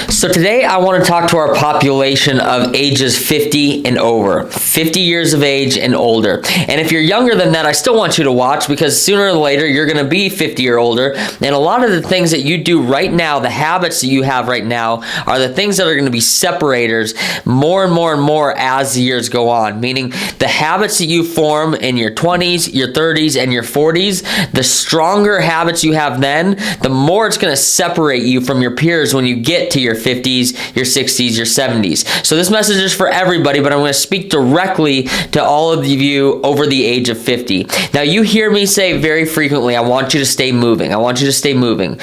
So today I want to talk to our population of ages 50 and over, 50 years of age and older. And if you're younger than that, I still want you to watch, because sooner or later you're going to be 50 or older. And a lot of the things that you do right now, the habits that you have right now, are the things that are going to be separators more and more and more as the years go on. Meaning the habits that you form in your 20s, your 30s, and your 40s, the stronger habits you have then, the more it's going to separate you from your peers when you get to your 50s, your 60s, your 70s. So this message is for everybody, but I'm going to speak directly to all of you over the age of 50. Now, you hear me say very frequently, I want you to stay moving. I want you to stay moving.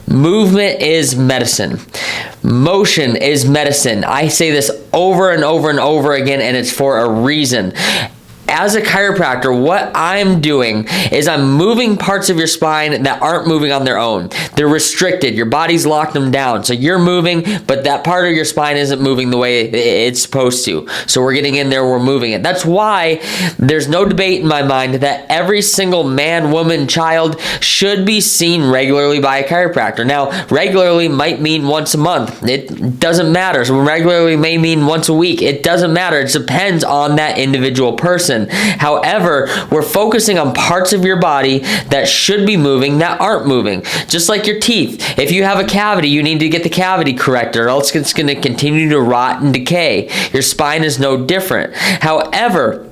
Movement is medicine. Motion is medicine. I say this over and over and over again, and it's for a reason. As a chiropractor, what I'm doing is I'm moving parts of your spine that aren't moving on their own. They're restricted. Your body's locked them down. So you're moving, but that part of your spine isn't moving the way it's supposed to. So we're getting in there, we're moving it. That's why there's no debate in my mind that every single man, woman, child should be seen regularly by a chiropractor. Now, regularly might mean once a month. It doesn't matter. So regularly may mean once a week. It doesn't matter. It depends on that individual person. However, we're focusing on parts of your body that should be moving that aren't moving. Just like your teeth. If you have a cavity, you need to get the cavity corrected, or else it's going to continue to rot and decay. Your spine is no different. However,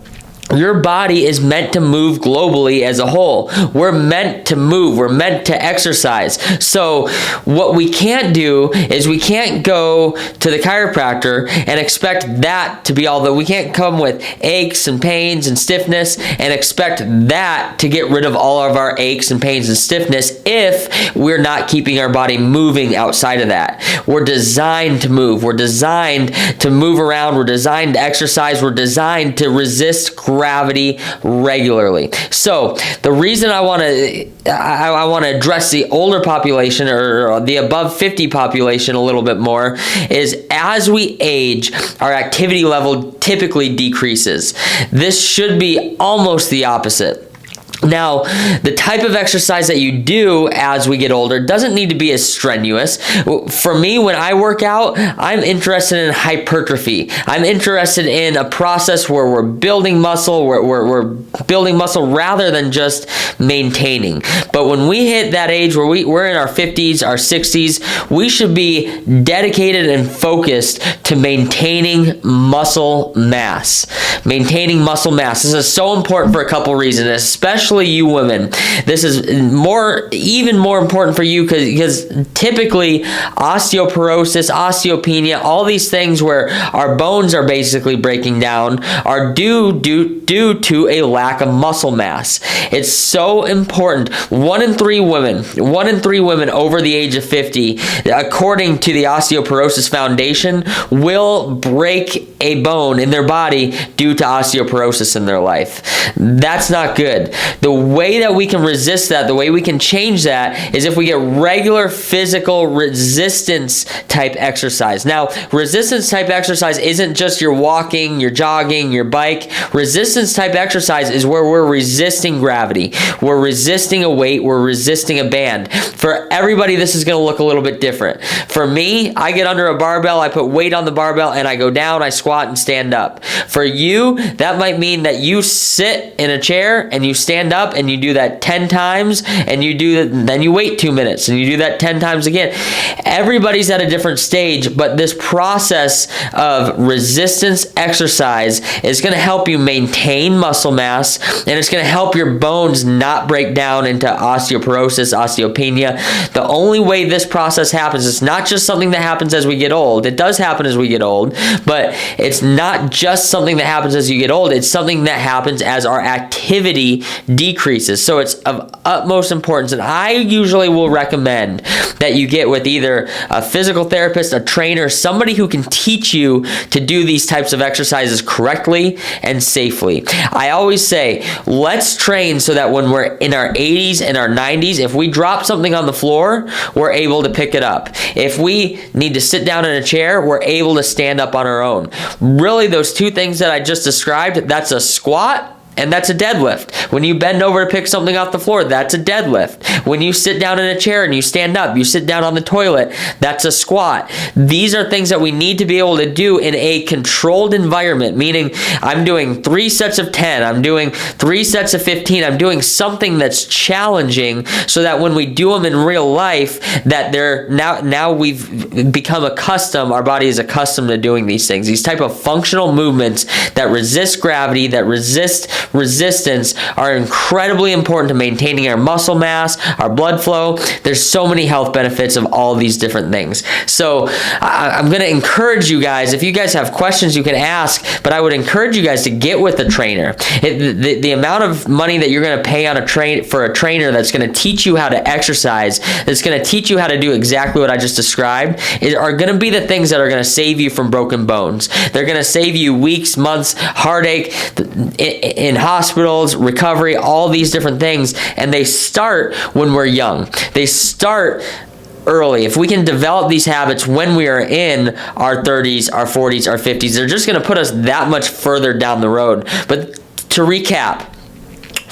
your body is meant to move globally as a whole. We're meant to move. We're meant to exercise. So what we can't do is we can't go to the chiropractor and expect that to be all that. We can't come with aches and pains and stiffness and expect that to get rid of all of our aches and pains and stiffness if we're not keeping our body moving outside of that. We're designed to move. We're designed to move around. We're designed to exercise. We're designed to resist gravity regularly. So the reason I want to address the older population, or the above 50 population, a little bit more is as we age, our activity level typically decreases. This should be almost the opposite. Now, the type of exercise that you do as we get older doesn't need to be as strenuous. For me, when I work out, I'm interested in hypertrophy. I'm interested in a process where we're building muscle, we're building muscle rather than just maintaining. But when we hit that age where we're in our 50s, our 60s, we should be dedicated and focused to maintaining muscle mass. Maintaining muscle mass. This is so important for a couple reasons, especially you women. This is even more important for you because typically osteoporosis, osteopenia, all these things where our bones are basically breaking down are due to a lack of muscle mass. It's so important. 1 in 3 women over the age of 50, according to the Osteoporosis Foundation, will break a bone in their body due to osteoporosis in their life. That's not good. The way that we can resist that, the way we can change that, is if we get regular physical resistance type exercise. Now, resistance type exercise isn't just your walking, your jogging, your bike. Resistance type exercise is where we're resisting gravity. We're resisting a weight. We're resisting a band. For everybody, this is going to look a little bit different. For me, I get under a barbell, I put weight on the barbell, and I go down, I squat, and stand up. For you, that might mean that you sit in a chair and you stand up and you do that 10 times, and then you wait 2 minutes and you do that 10 times again. Everybody's at a different stage, but this process of resistance exercise is going to help you maintain muscle mass, and it's going to help your bones not break down into osteoporosis, osteopenia. The only way this process happens, it's not just something that happens as we get old. It does happen as we get old, but it's not just something that happens as you get old. It's something that happens as our activity decreases. So it's of utmost importance, and I usually will recommend that you get with either a physical therapist, a trainer, somebody who can teach you to do these types of exercises correctly and safely. I always say, let's train so that when we're in our 80s and our 90s, if we drop something on the floor, we're able to pick it up. If we need to sit down in a chair, we're able to stand up on our own. Really, those two things that I just described, that's a squat and that's a deadlift. When you bend over to pick something off the floor, that's a deadlift. When you sit down in a chair and you stand up, you sit down on the toilet, that's a squat. These are things that we need to be able to do in a controlled environment, meaning I'm doing 3 sets of 10, I'm doing 3 sets of 15, I'm doing something that's challenging so that when we do them in real life, that they're now we've become accustomed, our body is accustomed to doing these things. These type of functional movements that resist gravity, that resist resistance are incredibly important to maintaining our muscle mass, our blood flow. There's so many health benefits of all these different things. So I'm going to encourage you guys, if you guys have questions you can ask, but I would encourage you guys to get with a trainer. The amount of money that you're going to pay on for a trainer that's going to teach you how to exercise, that's going to teach you how to do exactly what I just described, are going to be the things that are going to save you from broken bones. They're going to save you weeks, months, heartache, in hospitals, recovery, all these different things. And they start when we're young. They start early. If we can develop these habits when we are in our 30s, our 40s, our 50s, they're just going to put us that much further down the road. But to recap,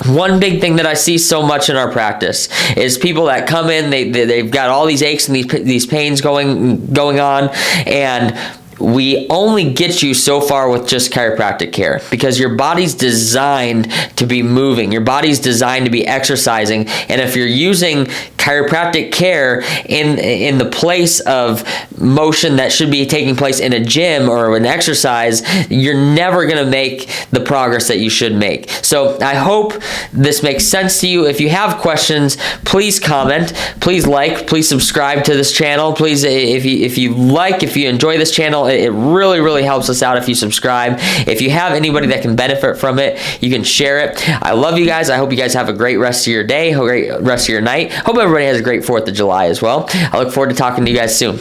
one big thing that I see so much in our practice is people that come in, they've got all these aches and these pains going on, and we only get you so far with just chiropractic care because your body's designed to be moving. Your body's designed to be exercising. And if you're using chiropractic care in the place of motion that should be taking place in a gym or an exercise, you're never going to make the progress that you should make. So I hope this makes sense to you. If you have questions, please comment, please like, please subscribe to this channel. Please, if you enjoy this channel, it really, really helps us out if you subscribe. If you have anybody that can benefit from it, you can share it. I love you guys. I hope you guys have a great rest of your day, a great rest of your night. Hope everybody has a great 4th of July as well. I look forward to talking to you guys soon.